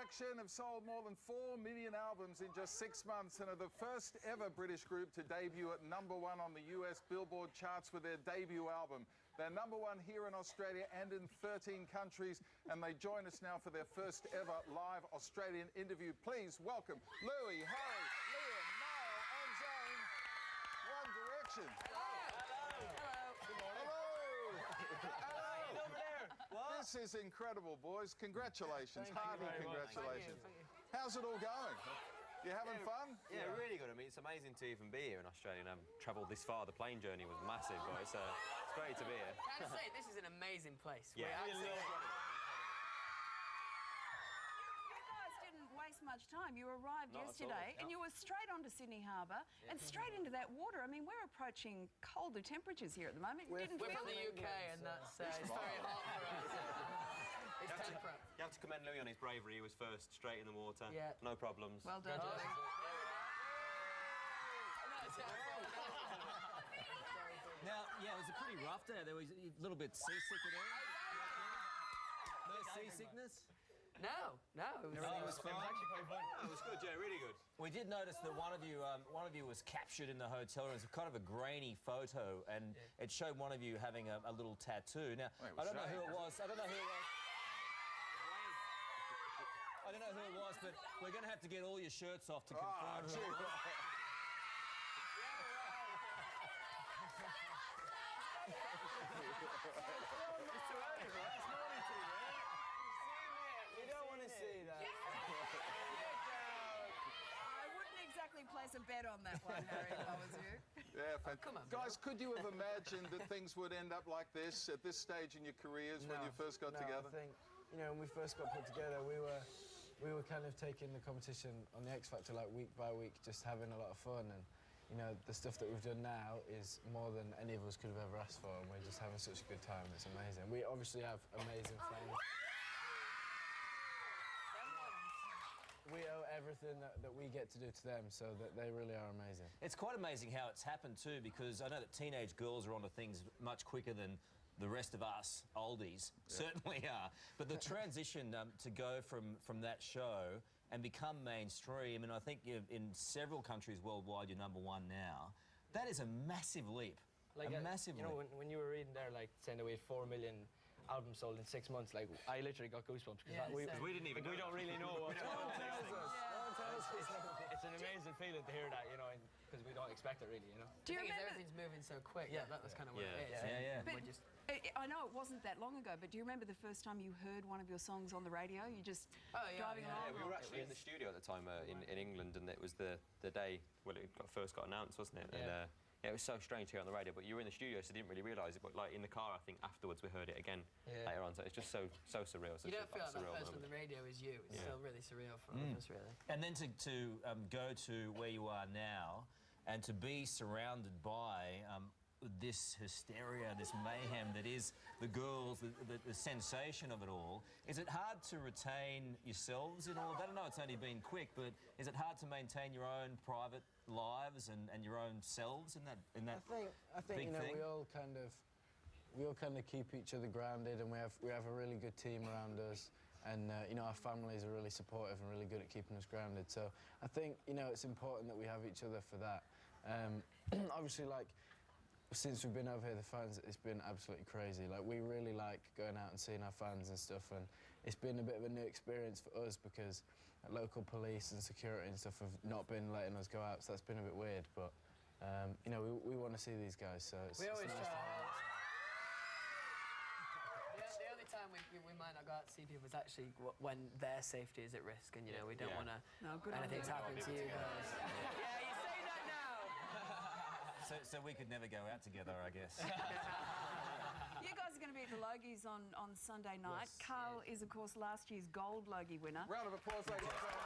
Action have sold more than 4 million albums in just 6 months and are the first ever British group to debut at #1 on the US Billboard charts with their debut album. They're #1 here in Australia and in 13 countries, and they join us now for their first ever live Australian interview. Please welcome Louis, Harry, Liam, Niall and Zane. One Direction. This is incredible, boys. Congratulations. Hearty congratulations. Thank you. How's it all going? You having fun? Yeah, really good. I mean, it's amazing to even be here in Australia and have travelled this far. The plane journey was massive, but it's great to be here. I have to say, this is an amazing place. Yeah, You guys didn't waste much time. You arrived Not at yesterday all. and you were straight onto Sydney Harbour and straight into that water. I mean, we're approaching colder temperatures here at the moment. You didn't We're feel from the it? UK and that's it's very hot for us. It's temperate. You have to commend Louis on his bravery. He was first, straight in the water. Yeah. No problems. Well done. Now, yeah, it was a pretty rough day. There was a little bit seasick at all. No seasickness? No, Everything was fine. It was good, yeah, really good. We did notice that one of you was captured in the hotel room. It's kind of a grainy photo, and it showed one of you having a little tattoo. Now, I don't know who it was. I don't know who it was, but we're going to have to get all your shirts off to confirm who it was. You don't want to see that. I wouldn't exactly place a bet on that one, Harry, if I was you. Yeah, come on, guys, could you have imagined that things would end up like this at this stage in your careers when you first got together? I think, you know, when we first got put together, we were kind of taking the competition on the X Factor like week by week, just having a lot of fun. And you know, the stuff that we've done now is more than any of us could have ever asked for, and we're just having such a good time. It's amazing. We obviously have amazing friends. We owe everything that we get to do to them, so that they really are amazing. It's quite amazing how it's happened too, because I know that teenage girls are onto things much quicker than the rest of us oldies certainly are. But the transition to go from that show and become mainstream, and I think in several countries worldwide you're #1 now, that is a massive leap. Like a massive you know, leap. when you were reading there, like, saying that we had 4 million albums sold in 6 months, like, I literally got goosebumps, because we didn't even we don't really know what... No one tells us. It's an amazing feeling to hear that, you know, because we don't expect it, really, you know. Do you remember? everything's moving so quick. Yeah, that's kind of what it is. Yeah. But I know it wasn't that long ago, but do you remember the first time you heard one of your songs on the radio? You just driving along? Yeah, we were actually in the studio at the time in England, and it was the day when it first got announced, wasn't it? Yeah. And, yeah, it was so strange to hear on the radio, but you were in the studio, so you didn't really realise it. But like in the car, I think afterwards we heard it again later on. So it's just so surreal. You don't feel like that first on the radio is you. It's still really surreal for all of us, really. And then to go to where you are now, and to be surrounded by this hysteria, this mayhem that is the girls, the sensation of it all. Is it hard to retain yourselves in all of that? I know it's only been quick, but is it hard to maintain your own private lives and your own selves in that I think big you know, thing? we all kind of keep each other grounded, and we have a really good team around us, and you know, our families are really supportive and really good at keeping us grounded. So I think, you know, it's important that we have each other for that. Obviously, like, since we've been over here, the fans, it's been absolutely crazy. Like, we really like going out and seeing our fans and stuff, and it's been a bit of a new experience for us because local police and security and stuff have not been letting us go out, so that's been a bit weird. But you know, we want to see these guys, so it's We always nice to have. The only time we might not go out to see people is actually when their safety is at risk, and you know, we don't want to anything's happened to you guys. Yeah, you say that now. So we could never go out together, I guess. You guys are going to be at the Logies on Sunday night. Yes. Carl is, of course, last year's Gold Logie winner. Round of applause, ladies and gentlemen.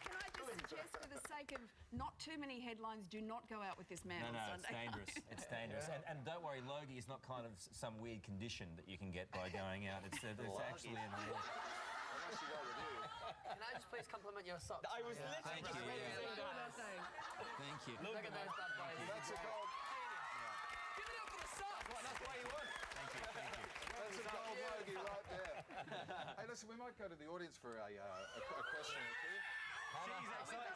Can I just suggest, for the sake of not too many headlines, do not go out with this man on No, Sunday it's dangerous. night. It's dangerous. And don't worry, Logie is not kind of some weird condition that you can get by going out. It's actually in the... Can I just please compliment your socks? I was literally Thank you. Thank you. Look at those bad boys. That's a gold. Give it up for the socks. That's why you won. Thank you. That's a gold logie right there. Hey, listen, we might go to the audience for a question or two.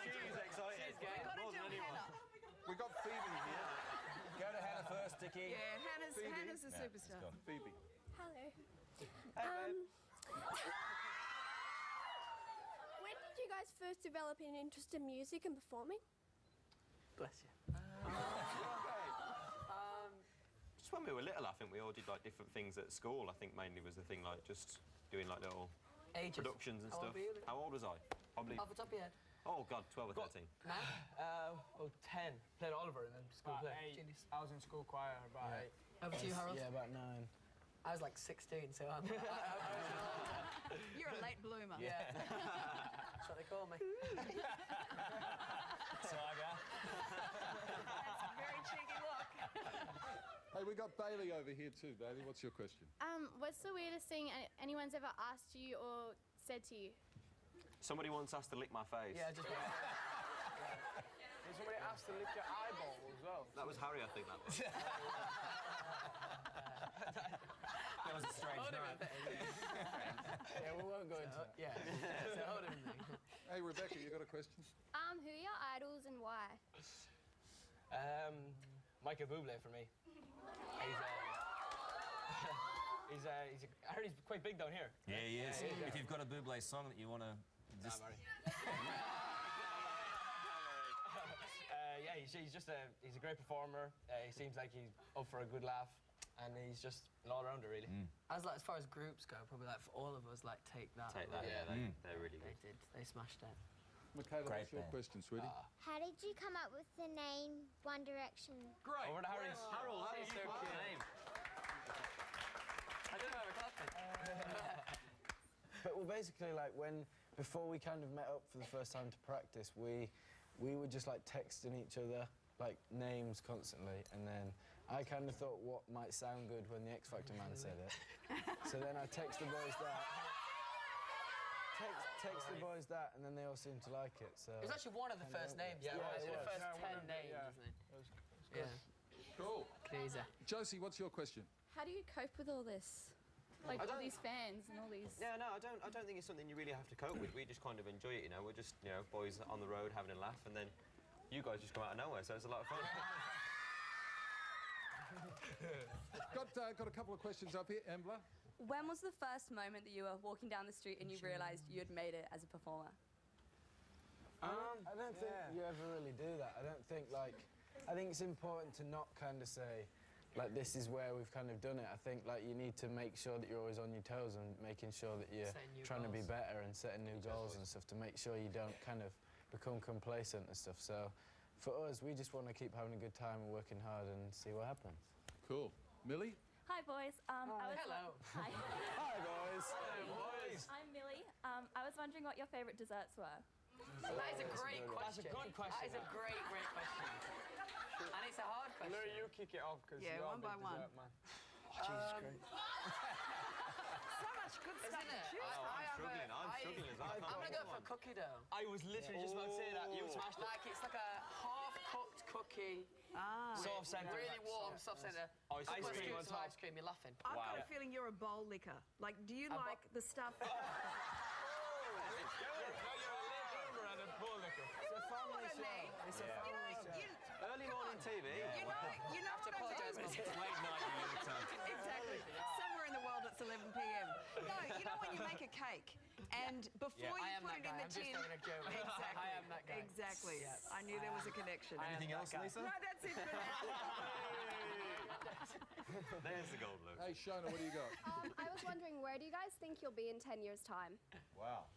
She's excited. We've got to do Hannah. We got Phoebe here. Go to Hannah first, Dickie. Yeah, Hannah's a superstar. Phoebe. Hello. Hey, When did you guys first develop an interest in music and performing? Bless you. Just when we were little, I think we all did like different things at school. I think mainly was the thing like just doing like little Ages. productions and How stuff. old were you? How old was I? Probably. Off the top of your head. Oh God, 12 or 13. Man? Oh, 10. Played Oliver in school play. Genius. I was in school choir about 8. Over to you, Harold. Yeah, about 9. I was like 16, so I'm... You're a late bloomer. Yeah. That's what they call me. Tiger. That's a very cheeky look. Hey, we got Bailey over here too. Bailey, what's your question? What's the weirdest thing anyone's ever asked you or said to you? Somebody once asked to lick my face. Yeah, just... Did somebody ask to lick your eyeball as well? That was Harry, I think that was. That was a strange night. Yeah, we won't go into that. Yeah. So hold him there. Hey, Rebecca, you got a question? Who are your idols and why? Michael Bublé for me. I heard he's quite big down here. Yeah, he is. If you've got a Bublé song that you want to just... Yeah, he's just he's a great performer. He seems like he's up for a good laugh, and he's just an all-rounder, really. As far as groups go, probably like for all of us, like Take That. Take that, yeah, they're really They good. did. They smashed it. Michaela, Great what's your band. question, sweetie? How did you come up with the name One Direction? Great. Over to Harry's. Harold, how She's did you so find cute. the name? I don't know, we're clapping. But well, basically, like before we kind of met up for the first time to practice, we were just like texting each other like names constantly, and then I kind of thought what might sound good when the X Factor man said it. So then I text the boys that. Text the boys that, and then they all seemed to like it. So It was actually one of the first names. Yeah, it was it the was. first Yeah, 10 names, isn't it? Yeah. Cool. Crazy. Josie, what's your question? How do you cope with all this? Like all these fans and all these... Yeah, no, I don't think it's something you really have to cope with. We just kind of enjoy it, you know. We're just, you know, boys on the road having a laugh, and then you guys just come out of nowhere, so it's a lot of fun. Got a couple of questions up here. Embla? When was the first moment that you were walking down the street and you realised you'd made it as a performer? I don't think you ever really do that. I think it's important to not kind of say, like, this is where we've kind of done it. I think, like, you need to make sure that you're always on your toes and making sure that you're trying to be better and setting new goals and stuff to make sure you don't kind of become complacent and stuff. So, for us, we just want to keep having a good time and working hard and see what happens. Cool. Millie? Hi, boys. Hello. Hi. Hi, boys. I'm Millie. I was wondering what your favourite desserts were. That is a great question. That's a good question. That is a great question. And it's a hard question. Larry, you kick it off, because Yeah, you're one by big one. dessert man. Jesus Christ. So much good stuff Isn't to it? choose from. I'm struggling as well. I'm going to go for cookie dough. I was literally just about to say that. You smashed it. Like, it's like a half-cooked cookie. Soft centre. Really warm, soft centre. Ice Put cream on scoops of top. ice cream, you're laughing. I've got a feeling you're a bowl licker. Like, do you like the stuff... It's a family show. Early morning TV. You know what I do? Late night, you little cunt. Exactly. Somewhere in the world it's 11 p.m. No, you know when you make a cake and before I you am put that it in guy. the I'm just tin... having a joke. Exactly. I am that guy. Exactly. Yes. I knew there was a connection. Anything else, Lisa? No, that's it for now. There's the gold, Luke. Hey, Shona, what do you got? I was wondering, where do you guys think you'll be in 10 years' time? Wow.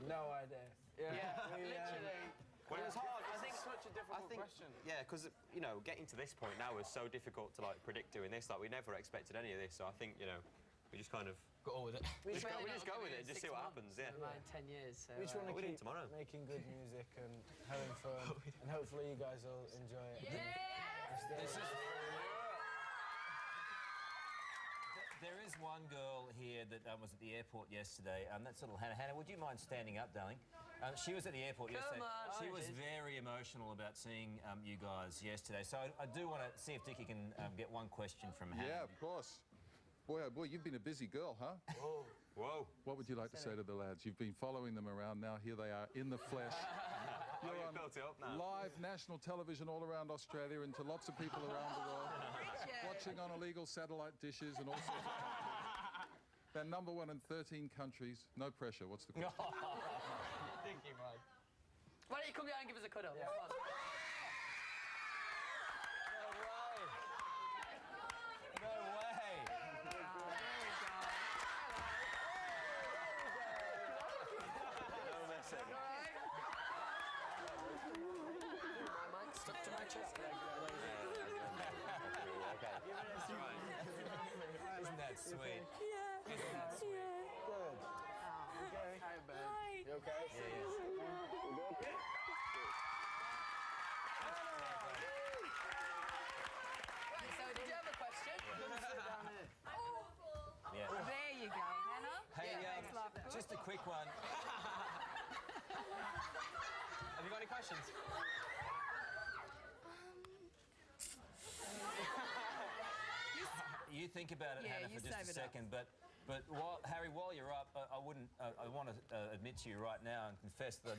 No idea. Yeah, literally. Well, it was hard. I think Such a difficult question. Yeah, because you know, getting to this point now is so difficult to like predict doing this. Like we never expected any of this, so I think you know, we just kind of Go with it. we just go with it and just see what happens. Yeah. In 10 years, so... We just want to we're doing keep tomorrow. making good music and having fun, and hopefully you guys will enjoy it. There is one girl here that was at the airport yesterday. That's little Hannah. Hannah, would you mind standing up, darling? She was at the airport yesterday. on. She Oh, was she is. very emotional about seeing you guys yesterday. So I do want to see if Dickie can get one question from Hannah. Yeah, of course. Boy, oh boy, you've been a busy girl, huh? Whoa. Whoa. What would you like to say to the lads? You've been following them around. Now here they are in the flesh. You're on built it up now. live national television all around Australia and to lots of people around the world. Watching on illegal satellite dishes and all sorts of countries. They're number one in 13 countries. No pressure. What's the question? Thank you, man. Why don't you come down and give us a cuddle? Yeah. Come on. No way. Stuck to my chest. Isn't that sweet? Yeah. Isn't that sweet? Good. Okay. Hi. You okay? Right, so did you have a question? Yeah. There you go, Hannah. Hey, Makes life good. just a quick one. Have you got any questions? You think about it, Yeah, Hannah, you for just save a it up. second, but Harry, while you're up, I want to admit to you right now and confess that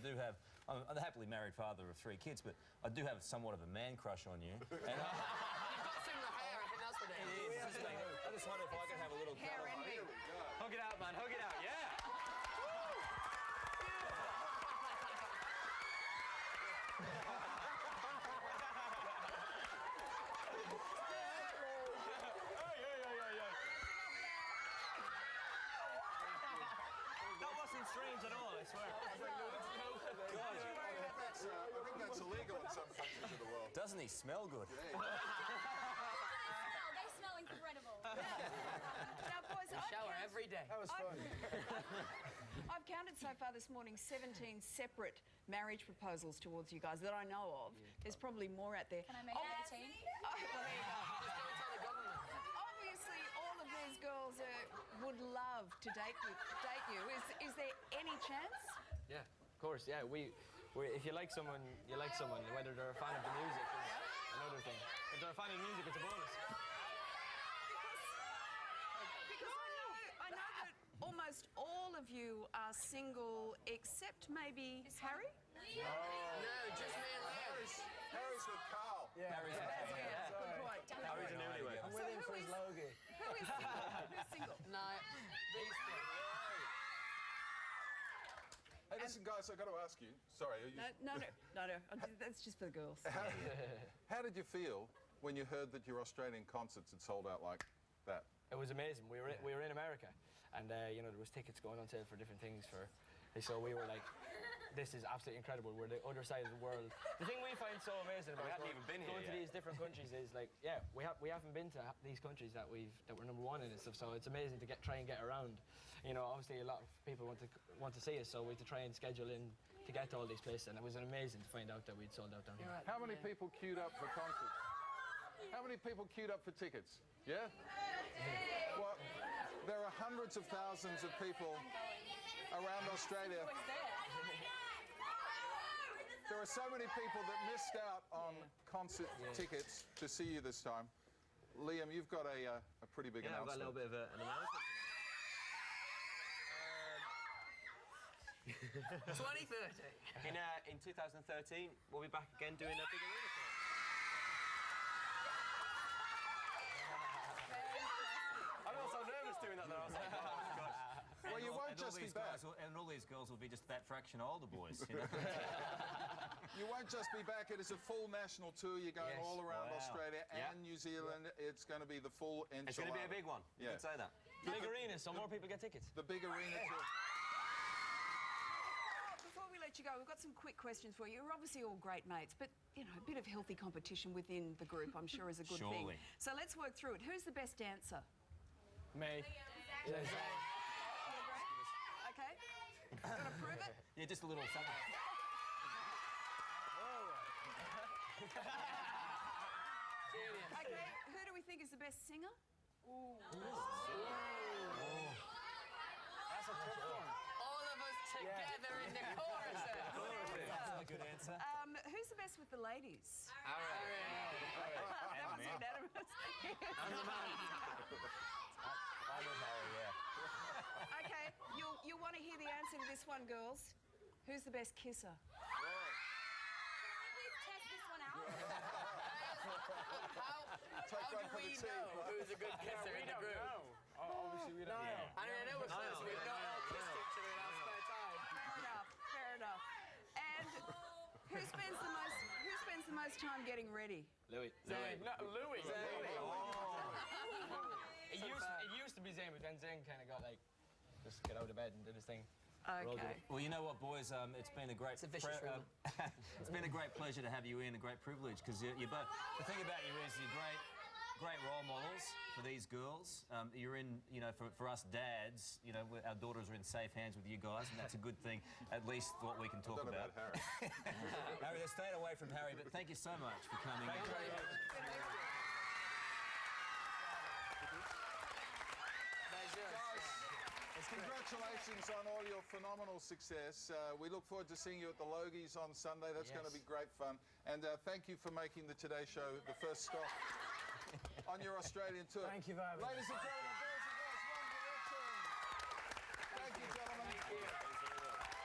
I'm a happily married father of 3 kids, but I do have somewhat of a man crush on you. And You've got similar hair, I think that's what it is. I just wonder if I could have a little Hair cuddle. envy. Hug it out, man. Hug it out. Yeah. That wasn't strange at all, I swear. I think that's illegal in some countries of the world. Doesn't he smell good? They smell incredible. Now, boys, Shower every day. That was fun. I've counted so far this morning 17 separate marriage proposals towards you guys that I know of. There's probably more out there. Can I make it 18? Obviously, all of these girls would love to date you. Is there any chance? Yeah, of course. Yeah, if you like someone, you like someone. Whether they're a fan of the music is another thing. If they're a fan of the music, it's a bonus. Because I know that almost all of you are single, except maybe Harry. No, just me and Liam. Harry's with Carl. Yeah. Harry's Good point. Harry's a newlywed. I'm with him for his logie. Who is single? Who's single? No, these two. Hey, listen, guys, I've got to ask you. Sorry. Are you... No. That's just for the girls. How did you feel when you heard that your Australian concerts had sold out like that? It was amazing. We were in America, and you know, there was tickets going on sale for different things. So we were like, this is absolutely incredible. We're the other side of the world. The thing we find so amazing about going to these different countries is like, yeah, we haven't been to these countries that we're number one in and stuff. So it's amazing to try and get around. You know, obviously a lot of people want to see us, so we had to try and schedule in to get to all these places, and it was amazing to find out that we'd sold out down here. How many people queued up for concerts? How many people queued up for tickets? Yeah? Well, there are hundreds of thousands of people around Australia. There are so many people that missed out on concert tickets to see you this time. Liam, you've got a pretty big Yeah, I've got a announcement. little bit of an announcement. 2030. In 2013, we'll be back again doing a big arena tour. I felt so nervous doing that. I was like, oh my gosh. Well, you won't just be back. And all these girls will be just that fraction older boys, you know? You won't just be back. It is a full national tour. You're going Yes. all around Wow. Australia and New Zealand. It's going to be the full enchilada. It's going to be a big one. You Yeah. can say that. Big arena, so more people get tickets. The big arena tour. Before we let you go, we've got some quick questions for you. You're obviously all great mates, but, you know, a bit of healthy competition within the group, I'm sure, is a good Surely. thing. So let's work through it. Who's the best dancer? May. Okay. Gonna prove it? Yeah, just a little something. Okay. Who do we think is the best singer? That's a tough one. All of us together in the chorus. That's a good answer. Who's the best with the ladies? Harry. That was unanimous. I'm the man. I'm with Harry, yeah. Okay, you'll want to hear the answer to this one, girls. Who's the best kisser? Please test this one out. How do we know who's a good kisser in the group? Obviously, we don't know. I mean, I know we're close. We've not all kissed each other in our spare time. Fair enough. And who spends the most time getting ready? Louis. Zayn. No, Louis. Louis. It used to be Zayn, but then Zayn kind of got like, just get out of bed and did his thing. Okay. Well, you know what, boys? It's been a great. It's a vicious rumor. It's been a great pleasure to have you in, a great privilege, because you both. The thing about you is you're great role models for these girls. You're in, you know, for us dads, you know, our daughters are in safe hands with you guys, and that's a good thing. At least what we can talk about. Harry. Harry, they're staying away from Harry, but thank you so much for coming. Thank you very much. Congratulations on all your phenomenal success. We look forward to seeing you at the Logies on Sunday. That's going to be great fun. And thank you for making the Today Show the first stop on your Australian tour. Thank you very much. Ladies and gentlemen, girls and boys, One Direction. Thank you, gentlemen. Thank you.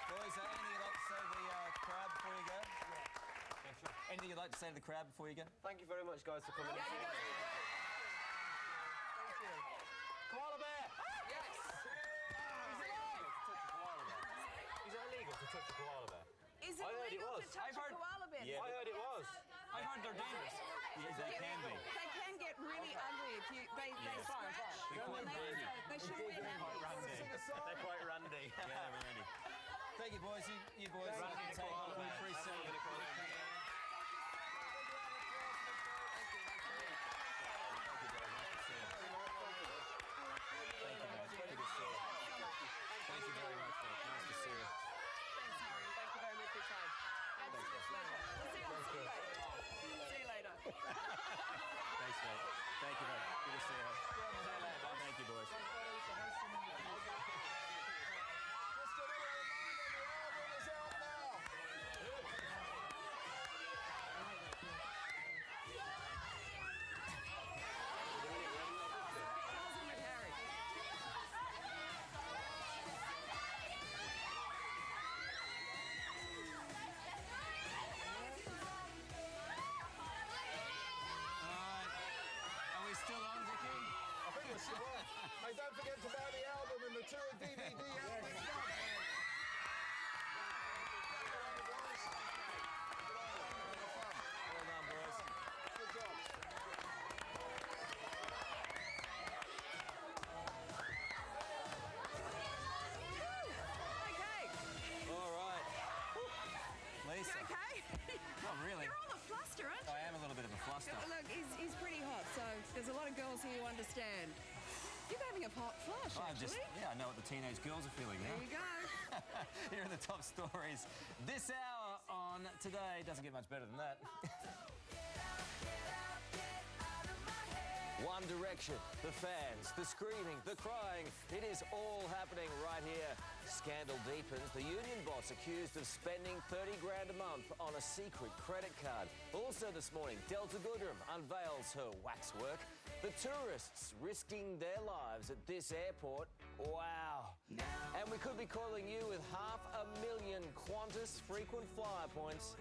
Boys, anything you'd like to say to the crowd before you go? Yeah, sure. Anything you'd like to say to the crowd before you go? Thank you very much, guys, for coming. Yeah, you guys. Koala bear! Yes. Is it illegal to touch a koala bear? Is it illegal to touch a koala bear? Yeah. I heard it was. I heard they're dangerous. Yes, they can be. They can get really ugly if you. They scratch. They shouldn't be happy. They're quite randy. Yeah, they're randy. Thank you, boys. You boys can take off. We appreciate it. Thank you very much, mate. Nice to see you. Thanks, Harry. Thank you very much for your time. Absolute pleasure. We'll see you on Sunday. See you later. Thanks, mate. Thank you, mate. Good to see you. Thank you, boys. Just a little reminder, the album is out now. Are we still on, Vicky? I think we're still on. Hey, don't forget to buy the album and the tour DVD out next month. Well done, boys. Good job. Okay. All right. Lisa. You okay? Not really. You're all a fluster, aren't you? I am a little bit of a fluster. Look, he's pretty hot, so there's a lot of girls here who understand. You're having a hot flush, actually. I know what the teenage girls are feeling now. There you go. Here are the top stories this hour on Today. Doesn't get much better than that. One Direction, the fans, the screaming, the crying. It is all happening right here. Scandal deepens. The union boss accused of spending 30 grand a month on a secret credit card. Also this morning, Delta Goodrem unveils her waxwork. The tourists risking their lives at this airport. Wow. And we could be calling you with 500,000 Qantas frequent flyer points.